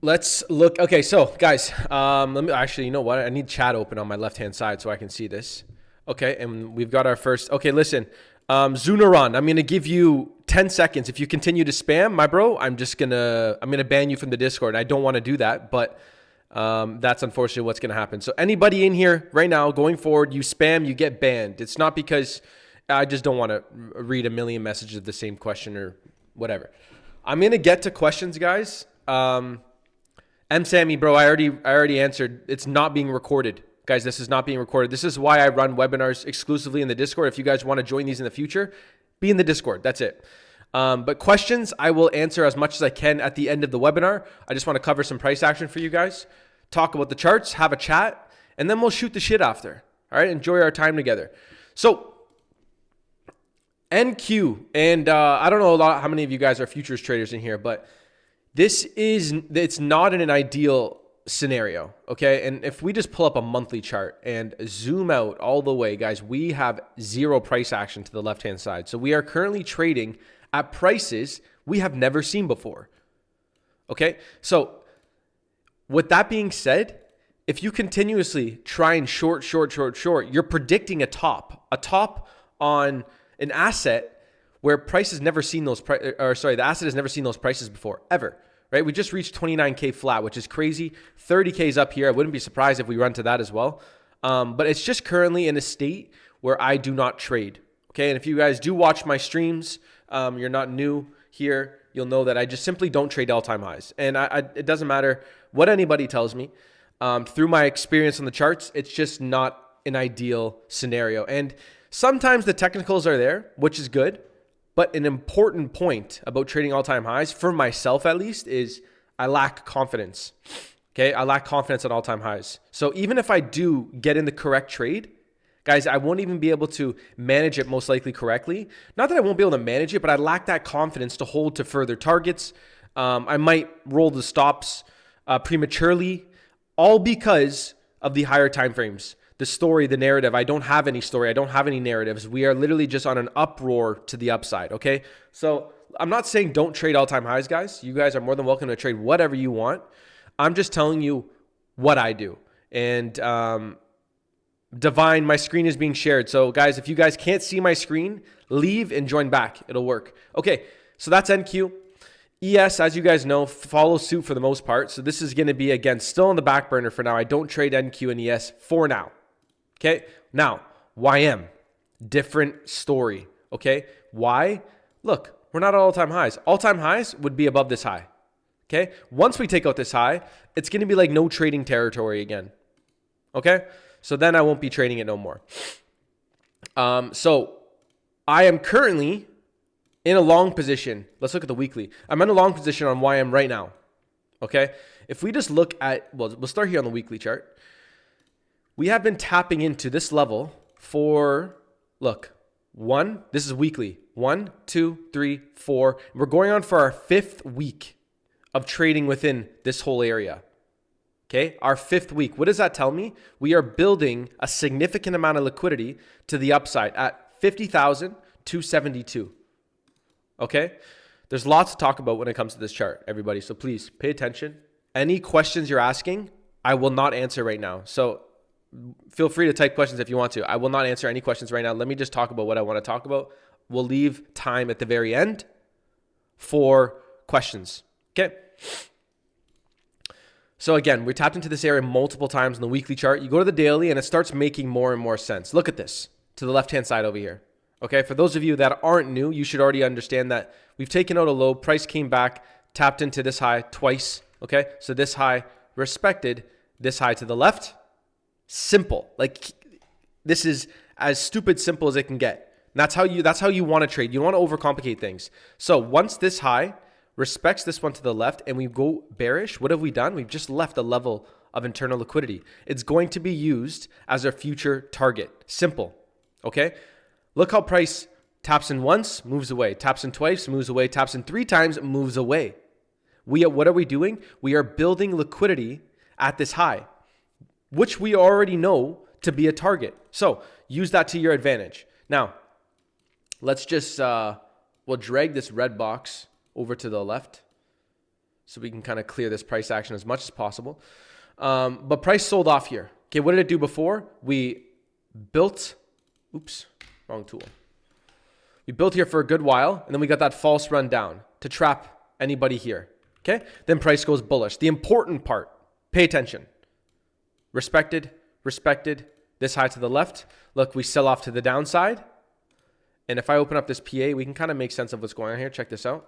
Let's look. Okay, so guys, let me actually, you know what? I need chat open on my left-hand side so I can see this. Okay, and we've got our first. Okay, listen, Zunaron, I'm gonna give you 10 seconds. If you continue to spam, my bro, I'm gonna ban you from the Discord. I don't want to do that, but that's unfortunately what's gonna happen. So anybody in here right now, going forward, you spam, you get banned. It's not because I just don't want to read a million messages of the same question or whatever. I'm gonna get to questions, guys. Sammy, bro, I already answered. It's not being recorded. Guys, this is not being recorded. This is why I run webinars exclusively in the Discord. If you guys want to join these in the future, be in the Discord. That's it. But questions, I will answer as much as I can at the end of the webinar. I just want to cover some price action for you guys, talk about the charts, have a chat, and then we'll shoot the shit after. All right, enjoy our time together. So, NQ, and I don't know how many of you guys are futures traders in here, but it's not in an ideal scenario, okay? And if we just pull up a monthly chart and zoom out all the way, guys, we have zero price action to the left-hand side. So we are currently trading at prices we have never seen before, okay? So with that being said, if you continuously try and short, you're predicting a top on an asset where price has never seen those the asset has never seen those prices before, ever, right? We just reached 29K flat, which is crazy. 30K is up here. I wouldn't be surprised if we run to that as well. But it's just currently in a state where I do not trade, okay? And if you guys do watch my streams, you're not new here, you'll know that I just simply don't trade all-time highs. And it doesn't matter what anybody tells me. Through my experience on the charts, it's just not an ideal scenario. And sometimes the technicals are there, which is good. But an important point about trading all-time highs, for myself at least, is I lack confidence. Okay, I lack confidence on all-time highs. So even if I do get in the correct trade, guys, I won't even be able to manage it most likely correctly. Not that I won't be able to manage it, but I lack that confidence to hold to further targets. I might roll the stops prematurely, all because of the higher time frames. The story, the narrative. I don't have any story. I don't have any narratives. We are literally just on an uproar to the upside, okay? So I'm not saying don't trade all-time highs, guys. You guys are more than welcome to trade whatever you want. I'm just telling you what I do. And Divine, my screen is being shared. So guys, if you guys can't see my screen, leave and join back. It'll work. Okay, so that's NQ. ES, as you guys know, follow suit for the most part. So this is going to be, again, still on the back burner for now. I don't trade NQ and ES for now. Okay, now, YM, different story, okay? Why? Look, we're not at all-time highs. All-time highs would be above this high, okay? Once we take out this high, it's going to be like no trading territory again, okay? So then I won't be trading it no more. So I am currently in a long position. Let's look at the weekly. I'm in a long position on YM right now, okay? If we just look at, well, we'll start here on the weekly chart. We have been tapping into this level for, look, this is weekly. 1, 2, 3, 4. We're going on for our 5th week of trading within this whole area. Okay, our 5th week. What does that tell me? We are building a significant amount of liquidity to the upside at 50,272. Okay, there's lots to talk about when it comes to this chart, everybody. So please pay attention. Any questions you're asking, I will not answer right now. So feel free to type questions if you want to. I will not answer any questions right now. Let me just talk about what I want to talk about. We'll leave time at the very end for questions. Okay. So again, we tapped into this area multiple times in the weekly chart. You go to the daily and it starts making more and more sense. Look at this to the left-hand side over here. Okay. For those of you that aren't new, you should already understand that we've taken out a low, price came back, tapped into this high twice. Okay. So this high respected this high to the left. Simple. Like, this is as stupid simple as it can get. And that's how you want to trade. You don't want to overcomplicate things. So once this high respects this one to the left and we go bearish, what have we done? We've just left a level of internal liquidity. It's going to be used as our future target. Simple. Okay? Look how price taps in once, moves away. Taps in twice, moves away. Taps in 3 times, moves away. What are we doing? We are building liquidity at this high, which we already know to be a target. So use that to your advantage. Now, let's just, we'll drag this red box over to the left. so we can kind of clear this price action as much as possible. But price sold off here. Okay, what did it do before? We built, oops, wrong tool. We built here for a good while, and then we got that false run down to trap anybody here. Okay, then price goes bullish. The important part, pay attention. Respected, respected, this high to the left. Look, we sell off to the downside. And if I open up this PA, we can kind of make sense of what's going on here. Check this out.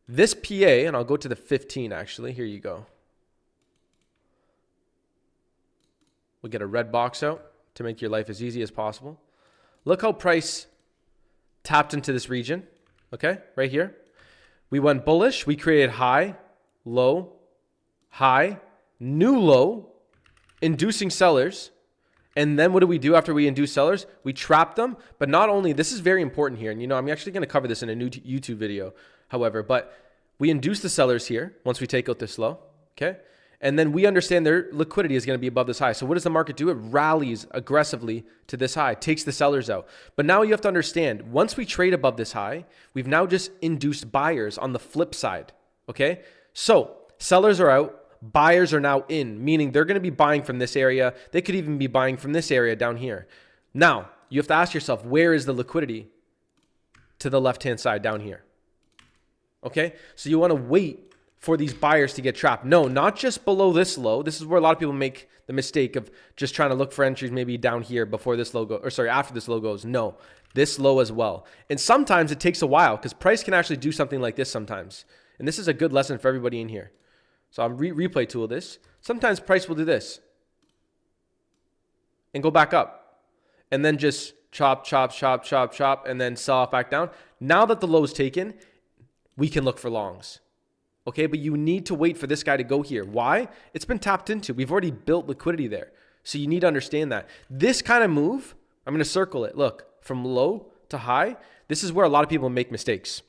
This PA, and I'll go to the 15 actually. Here you go. We'll get a red box out to make your life as easy as possible. Look how price tapped into this region. Okay, right here. We went bullish. We created high, low, high, new low, inducing sellers. And then what do we do after we induce sellers? We trap them. But not only, this is very important here. And you know, I'm actually going to cover this in a new YouTube video, however. But we induce the sellers here once we take out this low. Okay. And then we understand their liquidity is going to be above this high. So what does the market do? It rallies aggressively to this high, takes the sellers out. But now you have to understand, once we trade above this high, we've now just induced buyers on the flip side. Okay. So sellers are out. Buyers are now in, meaning they're going to be buying from this area. They could even be buying from this area down here. Now, you have to ask yourself, where is the liquidity? To the left-hand side down here. Okay? So you want to wait for these buyers to get trapped. No, not just below this low. This is where a lot of people make the mistake of just trying to look for entries maybe down here before this low goes, or sorry, after this low goes. No, this low as well. And sometimes it takes a while because price can actually do something like this sometimes. And this is a good lesson for everybody in here. So I'm replay tool this. Sometimes price will do this and go back up and then just chop, chop, chop, chop, chop, and then sell off back down. Now that the low is taken, we can look for longs. Okay, but you need to wait for this guy to go here. Why? It's been tapped into. We've already built liquidity there. So you need to understand that. This kind of move, I'm going to circle it. Look, from low to high, this is where a lot of people make mistakes.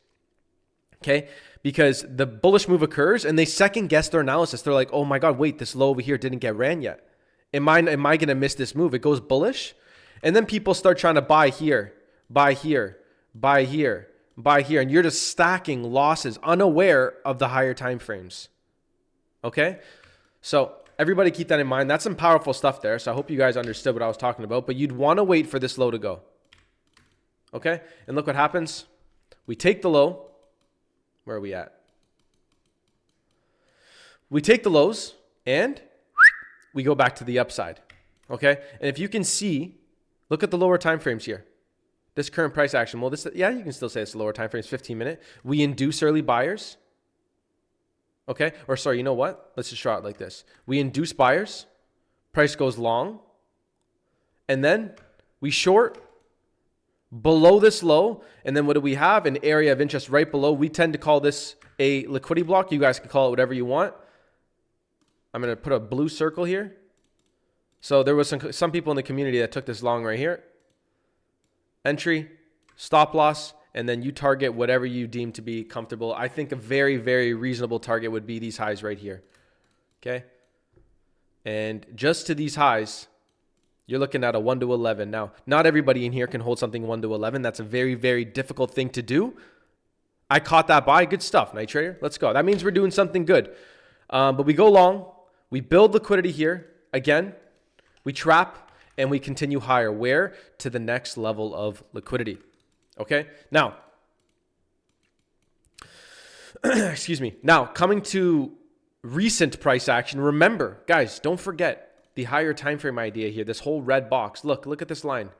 Okay, because the bullish move occurs and they second guess their analysis. They're like, oh my God, wait, this low over here didn't get ran yet. Am I going to miss this move? It goes bullish. And then people start trying to buy here, buy here, buy here, buy here. And you're just stacking losses unaware of the higher time frames. Okay, so everybody keep that in mind. That's some powerful stuff there. So I hope you guys understood what I was talking about. But you'd want to wait for this low to go. Okay, and look what happens. We take the low. Where are we at? We take the lows and we go back to the upside. Okay? And if you can see, look at the lower time frames here. This current price action. Well, this, yeah, you can still say it's lower time frames, 15 minute. We induce early buyers. Okay? Or sorry, you know what? Let's just draw it like this. We induce buyers. Price goes long. And then we short below this low, and then what do we have? An area of interest right below. We tend to call this a liquidity block. You guys can call it whatever you want. I'm going to put a blue circle here. So there was some people in the community that took this long right here. Entry, stop loss, and then you target whatever you deem to be comfortable. I think a very, very reasonable target would be these highs right here. Okay? And just to these highs, you're looking at a 1 to 11. Now, not everybody in here can hold something 1 to 11. That's a very, very difficult thing to do. I caught that buy. Good stuff, Night Trader. Let's go. That means we're doing something good. But we go long. We build liquidity here. Again, we trap and we continue higher. Where? To the next level of liquidity. Okay? Now, excuse me. Now, coming to recent price action. Remember, guys, don't forget the higher time frame idea here, this whole red box. Look at this line,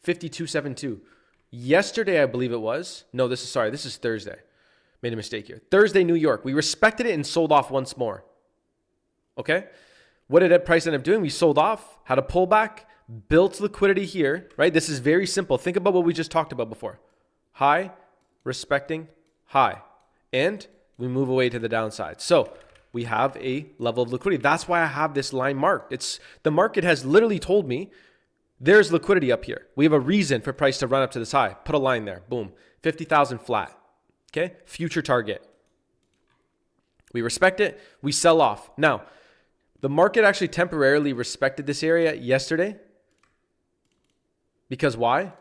5272. Yesterday, I believe it was. No, this is Thursday. Made a mistake here. Thursday, New York. We respected it and sold off once more. Okay? What did that price end up doing? We sold off, had a pullback, built liquidity here, right? This is very simple. Think about what we just talked about before. High, respecting, high. And we move away to the downside. So we have a level of liquidity. That's why I have this line marked. The market has literally told me there's liquidity up here. We have a reason for price to run up to this high. Put a line there. Boom. 50,000 flat. Okay? Future target. We respect it. We sell off. Now, the market actually temporarily respected this area yesterday. Because why?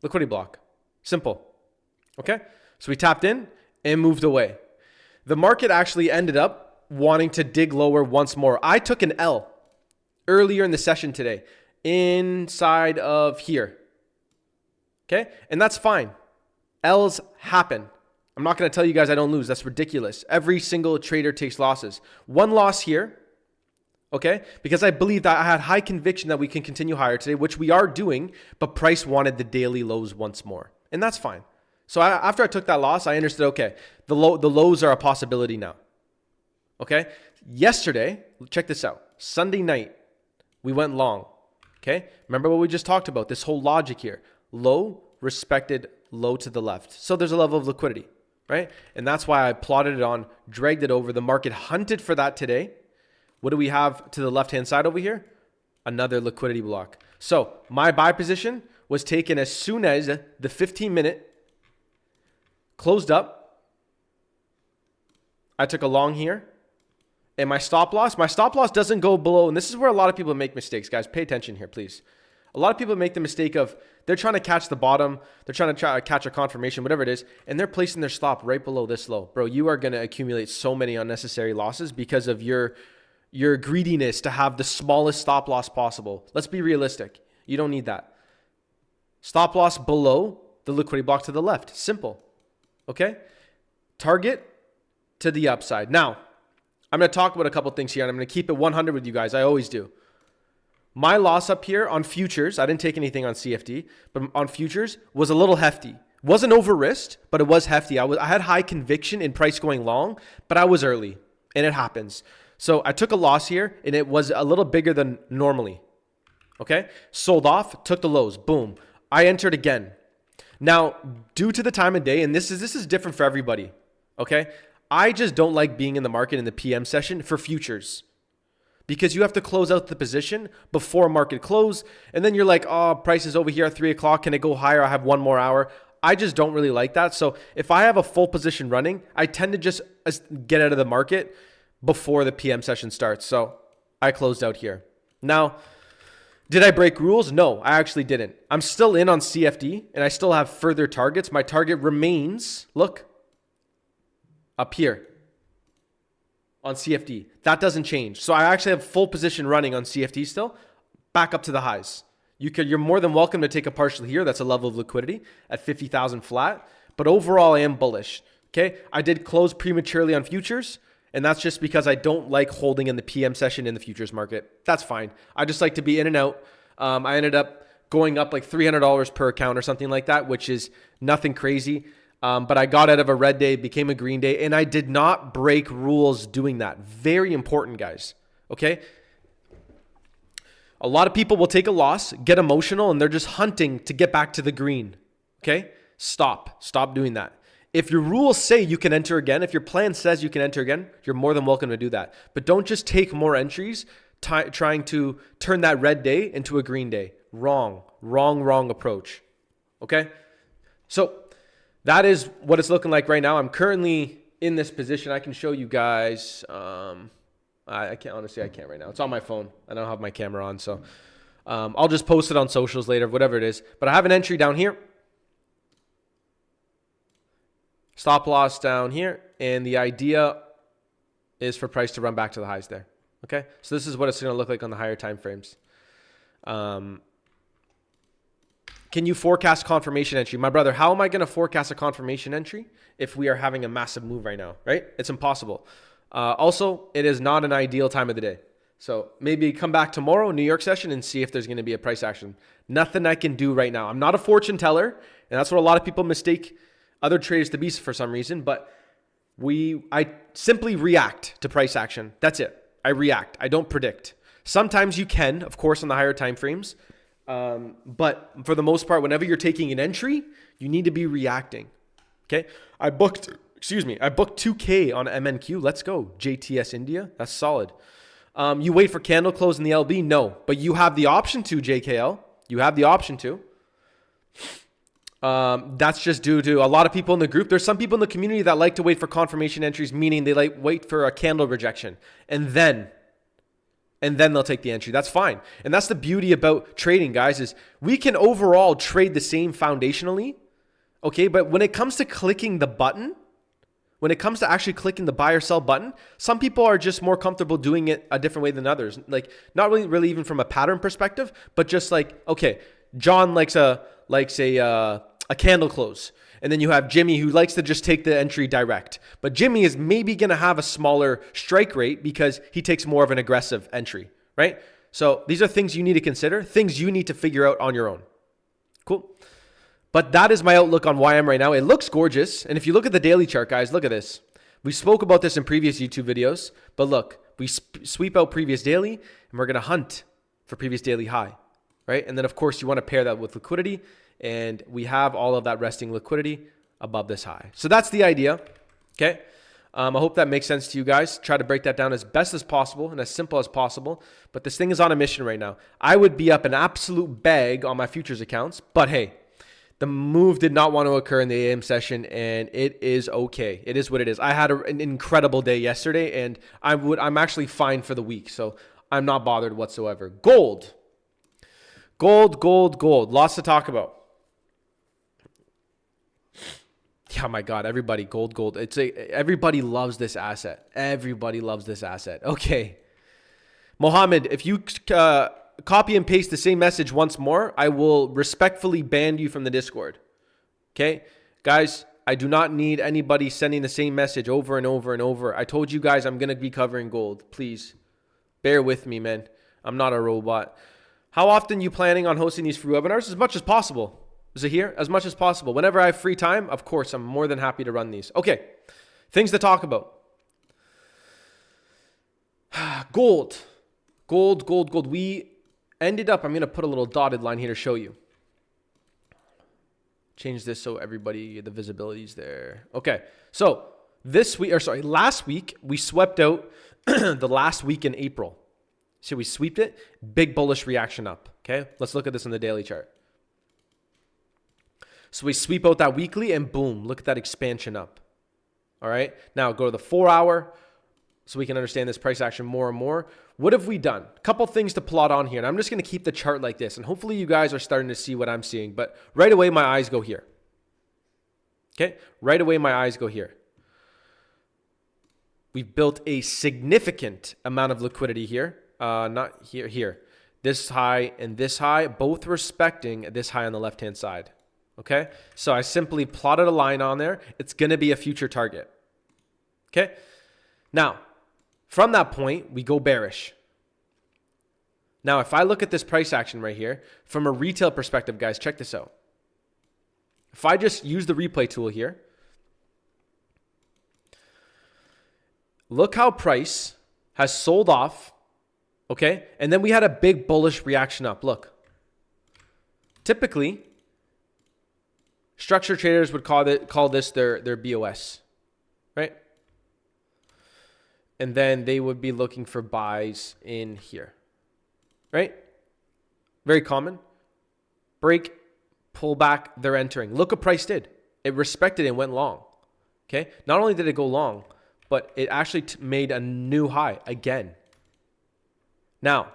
Liquidity block. Simple. Okay? So we tapped in. and moved away. The market actually ended up wanting to dig lower once more. I took an L earlier in the session today inside of here. Okay? And that's fine. L's happen. I'm not going to tell you guys I don't lose. That's ridiculous. Every single trader takes losses. One loss here, okay? Because I believe that I had high conviction that we can continue higher today, which we are doing, but price wanted the daily lows once more. And that's fine. So after I took that loss, I understood, okay, the lows are a possibility now. Okay? Yesterday, check this out. Sunday night, we went long. Okay? Remember what we just talked about, this whole logic here. Low, respected, low to the left. So there's a level of liquidity, right? And that's why I plotted it on, dragged it over. The market hunted for that today. What do we have to the left-hand side over here? Another liquidity block. So my buy position was taken as soon as the 15-minute closed up. I took a long here. And my stop loss doesn't go below. And this is where a lot of people make mistakes, guys. Pay attention here, please. A lot of people make the mistake of they're trying to catch the bottom. They're trying to catch a confirmation, whatever it is. And they're placing their stop right below this low. Bro, you are going to accumulate so many unnecessary losses because of your greediness to have the smallest stop loss possible. Let's be realistic. You don't need that. Stop loss below the liquidity block to the left. Simple. Okay? Target to the upside. Now, I'm going to talk about a couple things here, and I'm going to keep it 100 with you guys. I always do. My loss up here on futures, I didn't take anything on CFD, but on futures was a little hefty. Wasn't over risked, but it was hefty. I had high conviction in price going long, but I was early, and it happens. So I took a loss here, and it was a little bigger than normally. Okay? Sold off, took the lows. Boom. I entered again. Now, due to the time of day, and this is different for everybody. Okay? I just don't like being in the market in the PM session for futures because you have to close out the position before market close. And then you're like, oh, price is over here at 3 o'clock. Can it go higher? I have one more hour. I just don't really like that. So if I have a full position running, I tend to just get out of the market before the PM session starts. So I closed out here. Now, did I break rules? No, I actually didn't. I'm still in on CFD and I still have further targets. My target remains, look, up here on CFD. That doesn't change. So I actually have full position running on CFD still, back up to the highs. You're more than welcome to take a partial here. That's a level of liquidity at 50,000 flat. But overall, I am bullish. Okay, I did close prematurely on futures, and that's just because I don't like holding in the PM session in the futures market. That's fine. I just like to be in and out. I ended up going up like $300 per account or something like that, which is nothing crazy. But I got out of a red day, became a green day, and I did not break rules doing that. Very important, guys. Okay? A lot of people will take a loss, get emotional, and they're just hunting to get back to the green. Okay? Stop. Stop doing that. If your rules say you can enter again, if your plan says you can enter again, you're more than welcome to do that. But don't just take more entries trying to turn that red day into a green day. Wrong approach. Okay? So that is what it's looking like right now. I'm currently in this position. I can show you guys. I can't, honestly, I can't right now. It's on my phone. I don't have my camera on, so I'll just post it on socials later, whatever it is. But I have an entry down here. Stop loss down here. And the idea is for price to run back to the highs there. Okay? So this is what it's going to look like on the higher time frames. Can you forecast confirmation entry? My brother, how am I going to forecast a confirmation entry if we are having a massive move right now, right? It's impossible. Also, it is not an ideal time of the day. So maybe come back tomorrow, New York session, and see if there's going to be a price action. Nothing I can do right now. I'm not a fortune teller, and that's what a lot of people mistake other traders to be for some reason, but I simply react to price action. That's it. I react. I don't predict. Sometimes you can, of course, on the higher time frames. But for the most part, whenever you're taking an entry, you need to be reacting. Okay. I booked 2K on MNQ. Let's go. JTS India. That's solid. You wait for candle close in the LB? No, but you have the option to JKL. You have the option to. That's just due to a lot of people in the group. There's some people in the community that like to wait for confirmation entries, meaning they like wait for a candle rejection and then they'll take the entry. That's fine. And that's the beauty about trading, guys, is we can overall trade the same foundationally. Okay. But when it comes to clicking the button, when it comes to actually clicking the buy or sell button, some people are just more comfortable doing it a different way than others. Like not really even from a pattern perspective, but just like, okay, John likes a candle close. And then you have Jimmy who likes to just take the entry direct. But Jimmy is maybe going to have a smaller strike rate because he takes more of an aggressive entry, right? So these are things you need to consider, things you need to figure out on your own. Cool. But that is my outlook on YM right now. It looks gorgeous. And if you look at the daily chart, guys, look at this. We spoke about this in previous YouTube videos. But look, we sweep out previous daily and we're going to hunt for previous daily high, right? And then, of course, you want to pair that with liquidity. And we have all of that resting liquidity above this high. So that's the idea, okay? I hope that makes sense to you guys. Try to break that down as best as possible and as simple as possible. But this thing is on a mission right now. I would be up an absolute bag on my futures accounts. But hey, the move did not want to occur in the AM session, and it is okay. It is what it is. I had an incredible day yesterday, and I'm actually fine for the week. So I'm not bothered whatsoever. Gold. Lots to talk about. Yeah, my God, everybody, gold. Everybody loves this asset. Everybody loves this asset. Okay. Mohammed, if you copy and paste the same message once more, I will respectfully ban you from the Discord. Okay? Guys, I do not need anybody sending the same message over and over and over. I told you guys I'm going to be covering gold. Please, bear with me, man. I'm not a robot. How often are you planning on hosting these free webinars? As much as possible. Is it here? As much as possible. Whenever I have free time, of course, I'm more than happy to run these. Okay, things to talk about. Gold. We ended up, I'm going to put a little dotted line here to show you. Change this so everybody, the visibility is there. Okay, so last week, we swept out the last week in April. So we sweeped it, big bullish reaction up. Okay, let's look at this on the daily chart. So we sweep out that weekly and boom, look at that expansion up. All right, now go to the 4 hour so we can understand this price action more and more. What have we done? A couple things to plot on here, and I'm just going to keep the chart like this, and hopefully you guys are starting to see what I'm seeing, but right away my eyes go here. Okay, right away my eyes go here. We've built a significant amount of liquidity here, not here. This high and this high, both respecting this high on the left-hand side. Okay, so I simply plotted a line on there. It's going to be a future target. Okay, now from that point, we go bearish. Now, if I look at this price action right here, from a retail perspective, guys, check this out. If I just use the replay tool here, look how price has sold off, okay? And then we had a big bullish reaction up. Look, typically, structured traders would call this their BOS, right? And then they would be looking for buys in here, right? Very common. Break, pull back, they're entering. Look what price did. It respected and went long, okay? Not only did it go long, but it actually made a new high again. Now,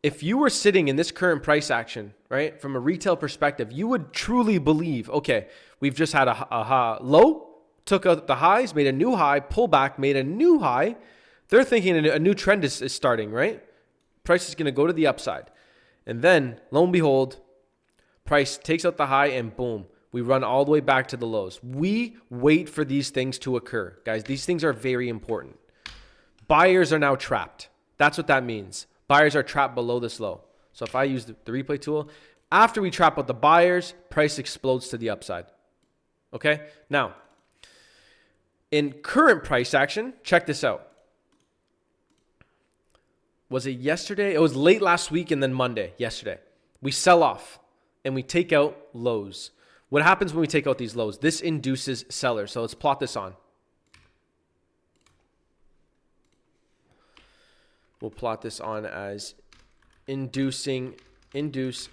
if you were sitting in this current price action, right, from a retail perspective, you would truly believe, okay, we've just had a low, took out the highs, made a new high, pull back, made a new high. They're thinking a new trend is starting, right? Price is going to go to the upside. And then, lo and behold, price takes out the high and boom, we run all the way back to the lows. We wait for these things to occur. Guys, these things are very important. Buyers are now trapped. That's what that means. Buyers are trapped below this low. So if I use the replay tool, after we trap out the buyers, price explodes to the upside. Okay? Now, in current price action, check this out. Was it yesterday? It was late last week and then Monday, yesterday. We sell off and we take out lows. What happens when we take out these lows? This induces sellers. So let's plot this on. We'll plot this on as induce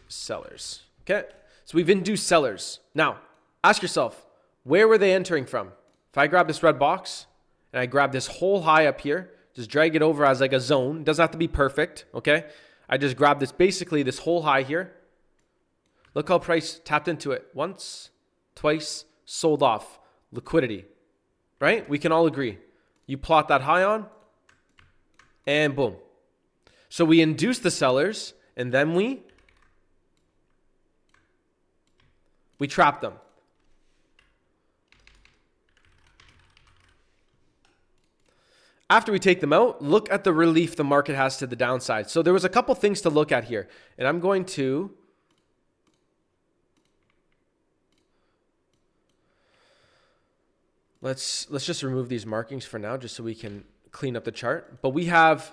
sellers. Okay, so we've induced sellers. Now, ask yourself, where were they entering from? If I grab this red box and I grab this whole high up here, just drag it over as like a zone. It doesn't have to be perfect, okay? I just grab this, basically this whole high here. Look how price tapped into it. Once, twice, sold off. Liquidity. right? We can all agree. You plot that high on, and boom. So we induce the sellers, and then we trap them. After we take them out, look at the relief the market has to the downside. So there was a couple things to look at here, and I'm going to let's just remove these markings for now, just so we can clean up the chart. But we have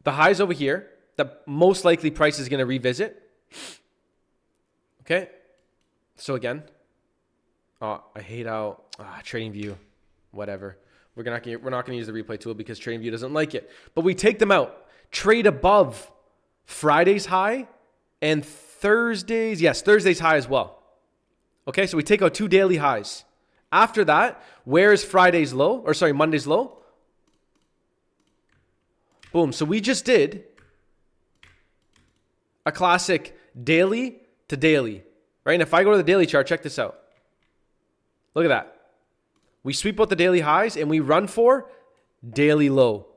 the highs over here that most likely price is going to revisit. Okay, so again, I hate how TradingView, whatever. We're not going to use the replay tool because TradingView doesn't like it. But we take them out, trade above Friday's high and Thursday's high as well. Okay, so we take out 2 daily highs. After that, where is Monday's low? Boom. So we just did a classic daily to daily, right? And if I go to the daily chart, check this out. Look at that. We sweep out the daily highs and we run for daily low.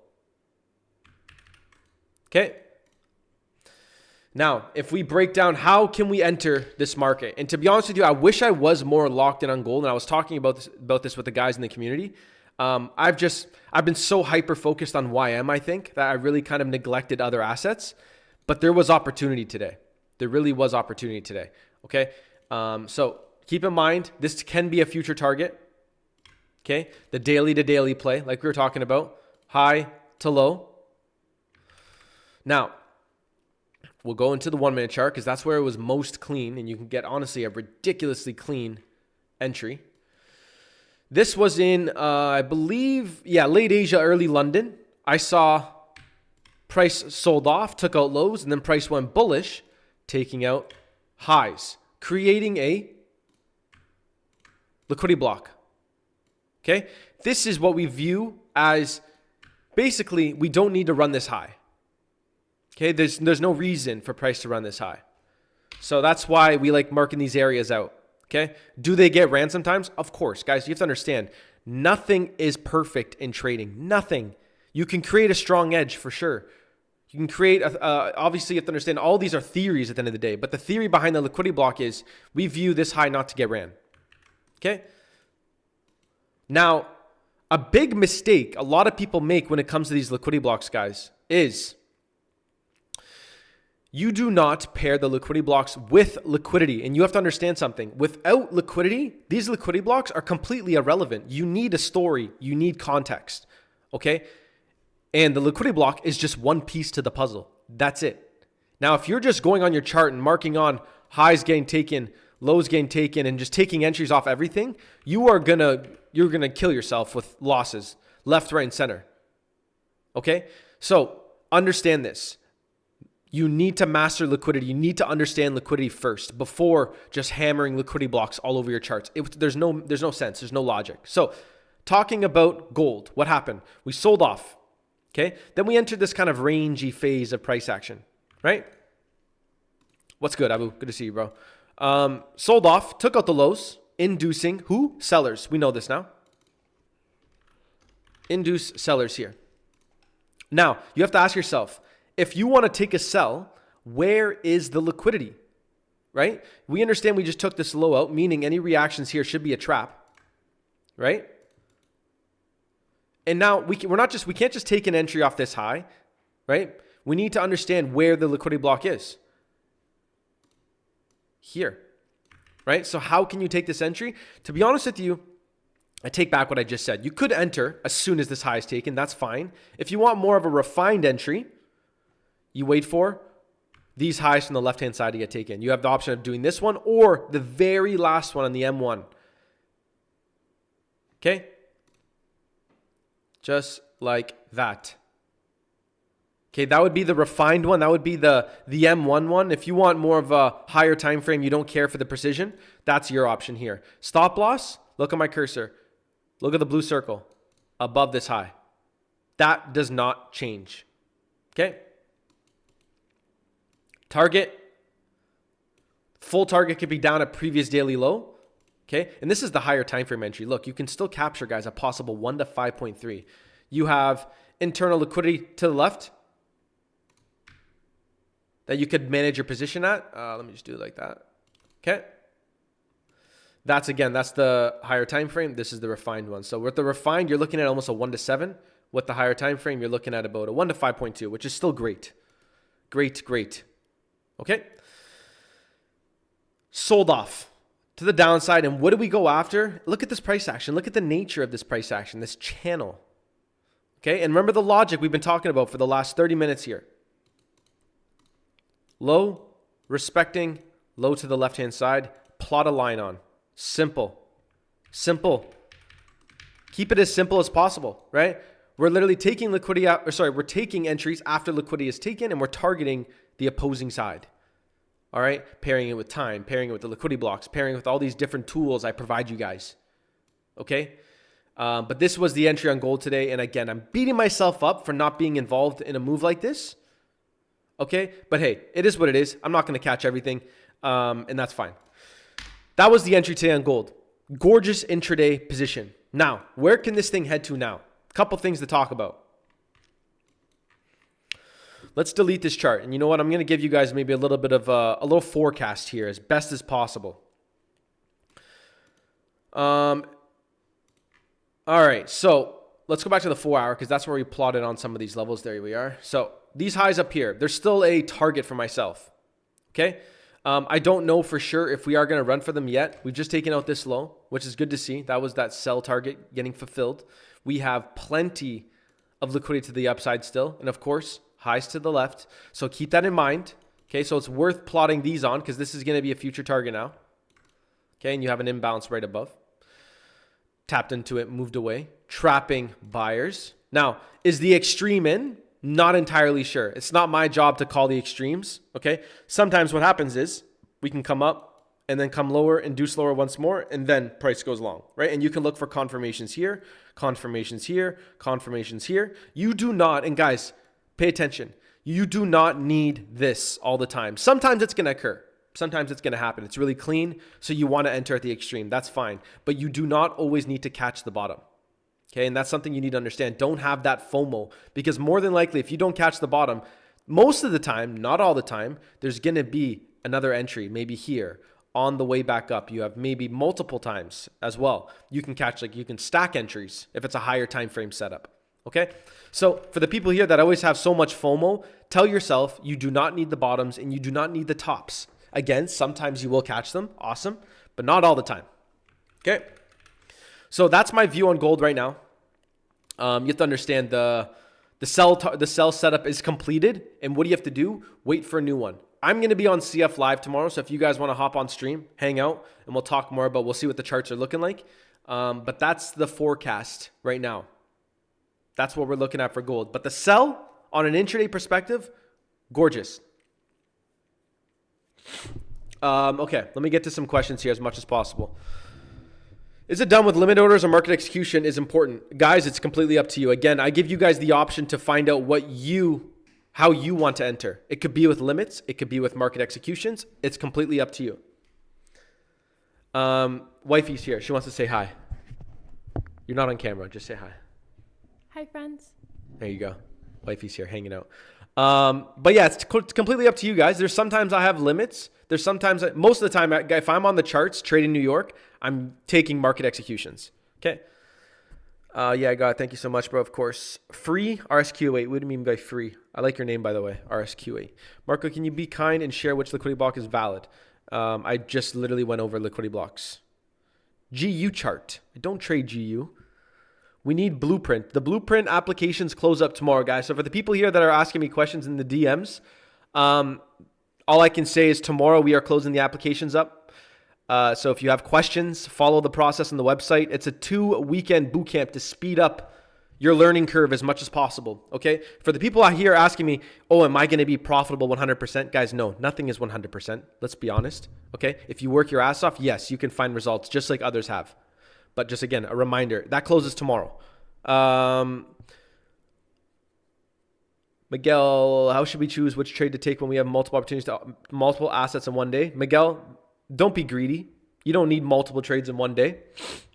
Okay. Now, if we break down how can we enter this market, and to be honest with you, I wish I was more locked in on gold. And I was talking about this with the guys in the community. I've been so hyper focused on YM, I think, that I really kind of neglected other assets. But there was opportunity today. There really was opportunity today. Okay. So keep in mind, this can be a future target. Okay. The daily to daily play, like we were talking about, high to low. Now, we'll go into the 1 minute chart because that's where it was most clean, and you can get, honestly, a ridiculously clean entry. This was in, I believe, late Asia, early London. I saw price sold off, took out lows, and then price went bullish, taking out highs, creating a liquidity block. Okay? This is what we view as basically we don't need to run this high. Okay, there's no reason for price to run this high. So that's why we like marking these areas out. Okay, do they get ran sometimes? Of course, guys, you have to understand, nothing is perfect in trading. Nothing. You can create a strong edge for sure. You can create, obviously you have to understand all these are theories at the end of the day, but the theory behind the liquidity block is we view this high not to get ran. Okay. Now, a big mistake a lot of people make when it comes to these liquidity blocks, guys, is you do not pair the liquidity blocks with liquidity. And you have to understand something. Without liquidity, these liquidity blocks are completely irrelevant. You need a story. You need context. Okay? And the liquidity block is just one piece to the puzzle. That's it. Now, if you're just going on your chart and marking on highs getting taken, lows getting taken, and just taking entries off everything, you're gonna kill yourself with losses left, right, and center. Okay? So understand this. You need to master liquidity. You need to understand liquidity first before just hammering liquidity blocks all over your charts. There's no sense. There's no logic. So talking about gold, what happened? We sold off. Okay. Then we entered this kind of rangy phase of price action, right? What's good, Abu? Good to see you, bro. Sold off, took out the lows, inducing who? Sellers. We know this now. Induce sellers here. Now, you have to ask yourself, if you want to take a sell, where is the liquidity, right? We understand we just took this low out, meaning any reactions here should be a trap, right? And now we can't just take an entry off this high, right? We need to understand where the liquidity block is. Here, right? So how can you take this entry? To be honest with you, I take back what I just said. You could enter as soon as this high is taken. That's fine. If you want more of a refined entry, you wait for these highs from the left-hand side to get taken. You have the option of doing this one or the very last one on the M1. Okay? Just like that. Okay, that would be the refined one. That would be the M1 one. If you want more of a higher time frame, you don't care for the precision, that's your option here. Stop loss, look at my cursor. Look at the blue circle above this high. That does not change. Okay? Target. Full target could be down at previous daily low. Okay. And this is the higher time frame entry. Look, you can still capture, guys, a possible 1 to 5.3. You have internal liquidity to the left that you could manage your position at. Let me just do it like that. Okay. That's the higher time frame. This is the refined one. So with the refined, you're looking at almost a 1 to 7. With the higher time frame, you're looking at about a 1 to 5.2, which is still great. Great. Okay. Sold off to the downside. And what do we go after? Look at this price action. Look at the nature of this price action, this channel. Okay. And remember the logic we've been talking about for the last 30 minutes here. Low, respecting, low to the left-hand side, plot a line on. Simple. Keep it as simple as possible, right? We're literally taking liquidity out, we're taking entries after liquidity is taken, and we're targeting the opposing side. All right, pairing it with time, pairing it with the liquidity blocks, pairing it with all these different tools I provide you guys. Okay, but this was the entry on gold today, and again, I'm beating myself up for not being involved in a move like this. Okay, but hey, it is what it is. I'm not going to catch everything, and that's fine. That was the entry today on gold. Gorgeous intraday position. Now, where can this thing head to now? A couple things to talk about. Let's delete this chart. And you know what? I'm going to give you guys maybe a little bit of a little forecast here as best as possible. All right. So let's go back to the 4 hour because that's where we plotted on some of these levels. There we are. So these highs up here, there's still a target for myself. Okay. I don't know for sure if we are going to run for them yet. We've just taken out this low, which is good to see. That was that sell target getting fulfilled. We have plenty of liquidity to the upside still. And of course, highs to the left. So keep that in mind. Okay, so it's worth plotting these on because this is going to be a future target now. Okay, and you have an imbalance right above. Tapped into it, moved away. Trapping buyers. Now, is the extreme in? Not entirely sure. It's not my job to call the extremes. Okay, sometimes what happens is we can come up and then come lower, induce lower once more, and then price goes long, right? And you can look for confirmations here, confirmations here, confirmations here. You do not, and guys, pay attention. You do not need this all the time. Sometimes it's going to occur. Sometimes it's going to happen. It's really clean, so you want to enter at the extreme. That's fine. But you do not always need to catch the bottom. Okay, and that's something you need to understand. Don't have that FOMO because more than likely, if you don't catch the bottom, most of the time, not all the time, there's going to be another entry, maybe here on the way back up. You have maybe multiple times as well. You can catch, like you can stack entries if it's a higher time frame setup. Okay, so for the people here that always have so much FOMO, tell yourself you do not need the bottoms and you do not need the tops. Again, sometimes you will catch them. Awesome, but not all the time. Okay. So that's my view on gold right now. You have to understand the sell setup is completed. And what do you have to do? Wait for a new one. I'm going to be on CF Live tomorrow. So if you guys want to hop on stream, hang out, and we'll talk more about, we'll see what the charts are looking like. But that's the forecast right now. That's what we're looking at for gold. But the sell on an intraday perspective, gorgeous. Okay, let me get to some questions here as much as possible. Is it done with limit orders or market execution is important? Guys, it's completely up to you. Again, I give you guys the option to find out how you want to enter. It could be with limits. It could be with market executions. It's completely up to you. Wifey's here. She wants to say hi. You're not on camera. Just say hi. Hi, friends. There you go. Wifey's here hanging out. But yeah, it's completely up to you guys. There's sometimes I have limits. There's sometimes, most of the time, if I'm on the charts trading New York, I'm taking market executions. Okay. Yeah, I got it. Thank you so much, bro. Of course. Free RSQ8. What do you mean by free? I like your name, by the way. RSQ8. Marco, can you be kind and share which liquidity block is valid? I just literally went over liquidity blocks. GU chart. I don't trade GU. We need blueprint. The blueprint applications close up tomorrow, guys. So for the people here that are asking me questions in the DMs, all I can say is tomorrow we are closing the applications up. So if you have questions, follow the process on the website. It's a 2-weekend boot camp to speed up your learning curve as much as possible. Okay. For the people out here asking me, oh, am I going to be profitable 100%? Guys, no, nothing is 100%. Let's be honest. Okay. If you work your ass off, yes, you can find results just like others have. But just again, a reminder, that closes tomorrow. Miguel, how should we choose which trade to take when we have multiple opportunities to multiple assets in one day? Miguel, don't be greedy. You don't need multiple trades in one day.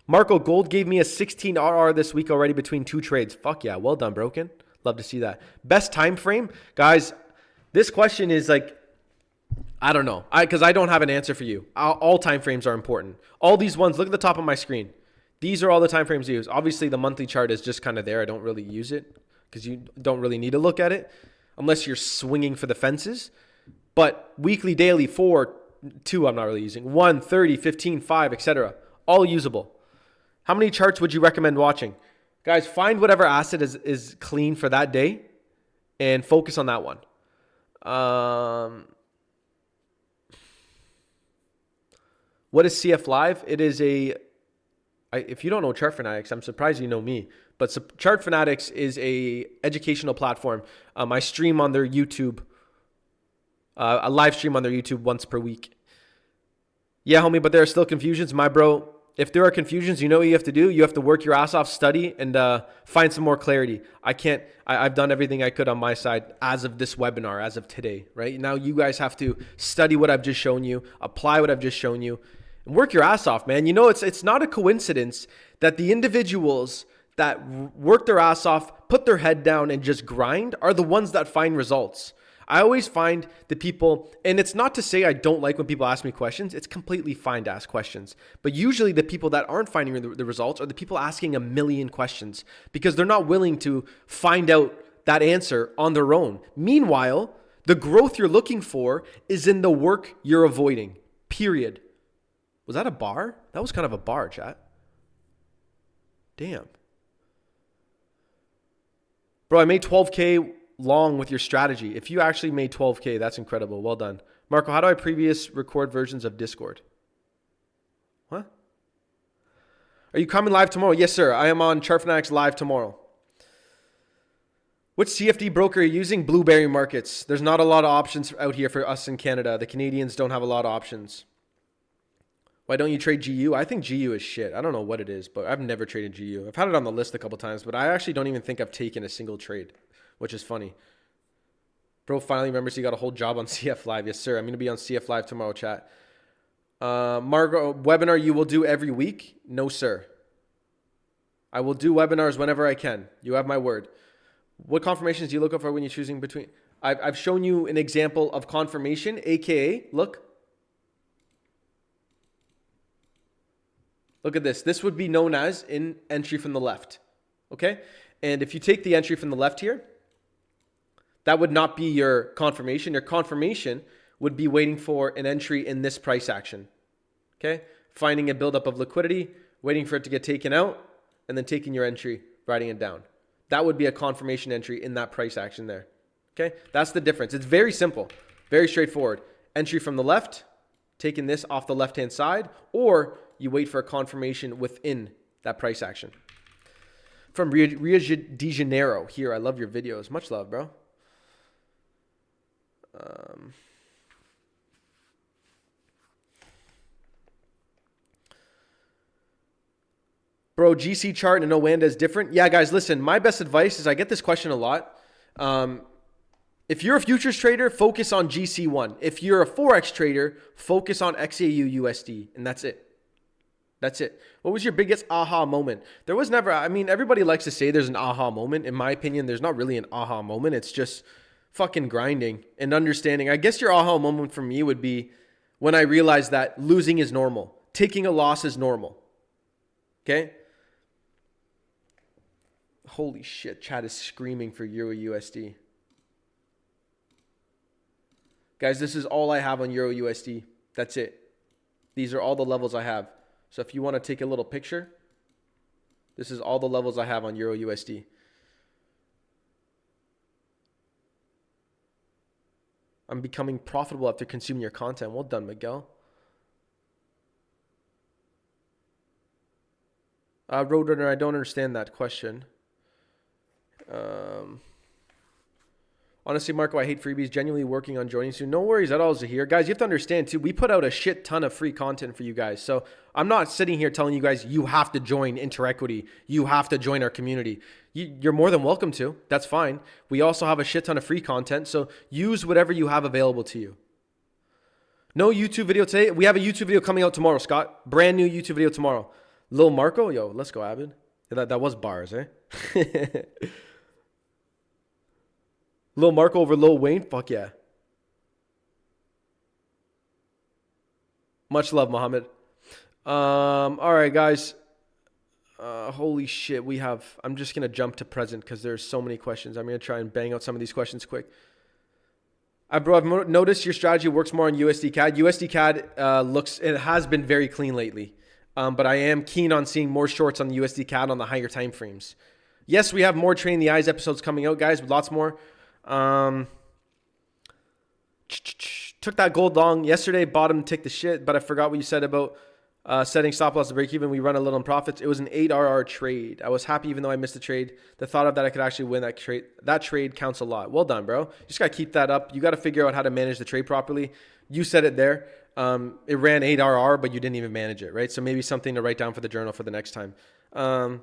Marco, gold gave me a 16 RR this week already between 2 trades. Fuck yeah. Well done, Broken. Love to see that. Best time frame? Guys, this question is like, I don't know. Because I don't have an answer for you. All time frames are important. All these ones, look at the top of my screen. These are all the time frames I use. Obviously, the monthly chart is just kind of there. I don't really use it because you don't really need to look at it unless you're swinging for the fences. But weekly, daily, 4, 2, I'm not really using. 1, 30, 15, 5, etc. All usable. How many charts would you recommend watching? Guys, find whatever asset is clean for that day and focus on that one. What is CF Live? It is if you don't know Chart Fanatics, I'm surprised you know me. But Chart Fanatics is a educational platform. I stream on their YouTube, a live stream on their YouTube once per week. Yeah, homie, but there are still confusions. My bro, if there are confusions, you know what you have to do? You have to work your ass off, study, and find some more clarity. I've done everything I could on my side as of this webinar, as of today, right? Now you guys have to study what I've just shown you, apply what I've just shown you, and work your ass off, man. You know, it's not a coincidence that the individuals that work their ass off, put their head down, and just grind are the ones that find results. I always find the people, and it's not to say I don't like when people ask me questions. It's completely fine to ask questions. But usually the people that aren't finding the results are the people asking a million questions because they're not willing to find out that answer on their own. Meanwhile, the growth you're looking for is in the work you're avoiding, period. Was that a bar? That was kind of a bar, chat. Damn. Bro, I made 12K long with your strategy. If you actually made 12K, that's incredible. Well done. Marco, how do I previous record versions of Discord? What? Are you coming live tomorrow? Yes, sir. I am on Chart Fanatics live tomorrow. Which CFD broker are you using? Blueberry Markets. There's not a lot of options out here for us in Canada. The Canadians don't have a lot of options. Why don't you trade GU? I think GU is shit. I don't know what it is, but I've never traded GU. I've had it on the list a couple times, but I actually don't even think I've taken a single trade, which is funny. Bro finally remembers he got a whole job on CF Live. Yes, sir. I'm going to be on CF Live tomorrow, chat. Margo, webinar you will do every week? No, sir. I will do webinars whenever I can. You have my word. What confirmations do you look for when you're choosing between? I've shown you an example of confirmation, aka, look. Look at this. This would be known as an entry from the left. Okay? And if you take the entry from the left here, that would not be your confirmation. Your confirmation would be waiting for an entry in this price action. Okay? Finding a buildup of liquidity, waiting for it to get taken out, and then taking your entry, writing it down. That would be a confirmation entry in that price action there. Okay? That's the difference. It's very simple, very straightforward. Entry from the left, taking this off the left-hand side, or you wait for a confirmation within that price action. From Rio de Janeiro here. I love your videos. Much love, bro. Bro, GC chart and Owanda is different. Yeah, guys, listen. My best advice is I get this question a lot. If you're a futures trader, focus on GC1. If you're a Forex trader, focus on XAU USD. And that's it. That's it. What was your biggest aha moment? There was never, I mean, everybody likes to say there's an aha moment. In my opinion, there's not really an aha moment. It's just fucking grinding and understanding. I guess your aha moment for me would be when I realized that losing is normal. Taking a loss is normal. Okay? Holy shit, chat is screaming for Euro USD. Guys, this is all I have on Euro USD. That's it. These are all the levels I have. So if you want to take a little picture, this is all the levels I have on Euro USD. I'm becoming profitable after consuming your content. Well done, Miguel. Roadrunner, I don't understand that question. Honestly, Marco, I hate freebies. Genuinely working on joining soon. No worries at all, Zahir. Guys, you have to understand, too, we put out a shit ton of free content for you guys. So I'm not sitting here telling you guys you have to join InterEquity. You have to join our community. You're more than welcome to. That's fine. We also have a shit ton of free content. So use whatever you have available to you. No YouTube video today. We have a YouTube video coming out tomorrow, Scott. Brand new YouTube video tomorrow. Lil Marco, yo, let's go, Abid. That was bars, eh? Lil Marco over Lil Wayne, fuck yeah. Much love, Mohammed. All right, guys. Holy shit, I'm just gonna jump to present because there's so many questions. I'm gonna try and bang out some of these questions quick. Bro, I've noticed your strategy works more on USD CAD. USD CAD it has been very clean lately. But I am keen on seeing more shorts on the USD CAD on the higher time frames. Yes, we have more Training the Eyes episodes coming out, guys, with lots more. Took that gold long yesterday, bottom tick the shit, but I forgot what you said about setting stop loss to break even. We run a little in profits. It was an 8RR trade. I was happy even though I missed the trade. The thought of that I could actually win that trade counts a lot. Well done, bro. You just got to keep that up. You got to figure out how to manage the trade properly. You said it there. It ran 8RR, but you didn't even manage it, right? So maybe something to write down for the journal for the next time. How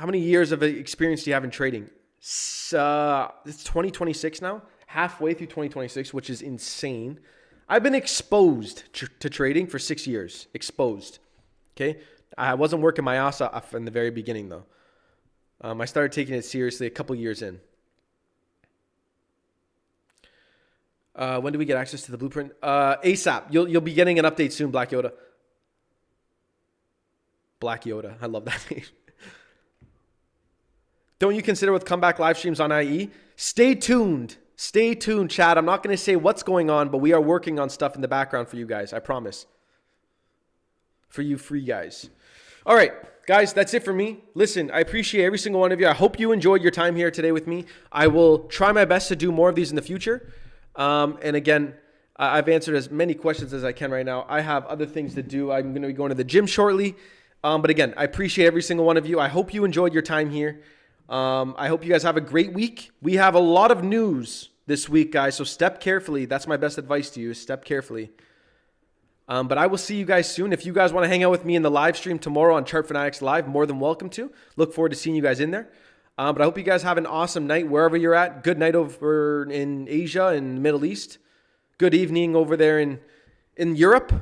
many years of experience do you have in trading? It's 2026 now, halfway through 2026, which is insane. I've been exposed to trading for 6 years. Exposed. Okay? I wasn't working my ass off in the very beginning, though. I started taking it seriously a couple years in. When do we get access to the blueprint? ASAP. You'll be getting an update soon, Black Yoda. Black Yoda. I love that name. Don't you consider with comeback live streams on IE? Stay tuned. Stay tuned, Chad. I'm not going to say what's going on, but we are working on stuff in the background for you guys. I promise. For you free guys. All right, guys, that's it for me. Listen, I appreciate every single one of you. I hope you enjoyed your time here today with me. I will try my best to do more of these in the future. And again, I've answered as many questions as I can right now. I have other things to do. I'm going to be going to the gym shortly. But again, I appreciate every single one of you. I hope you enjoyed your time here. I hope you guys have a great week. We have a lot of news this week, guys. So step carefully. That's my best advice to you. Step carefully. But I will see you guys soon. If you guys want to hang out with me in the live stream tomorrow on Chart Fanatics Live, more than welcome to. Look forward to seeing you guys in there. But I hope you guys have an awesome night wherever you're at. Good night over in Asia and the Middle East. Good evening over there in Europe.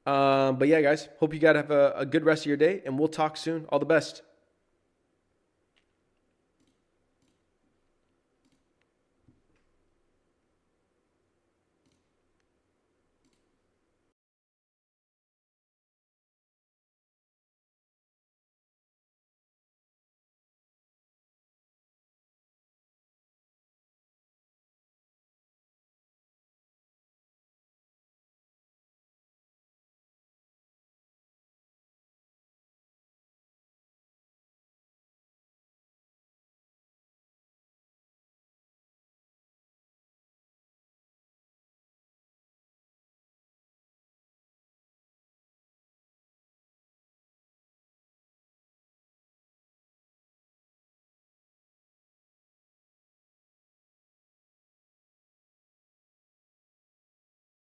But yeah, guys, hope you guys have a good rest of your day, and we'll talk soon. All the best.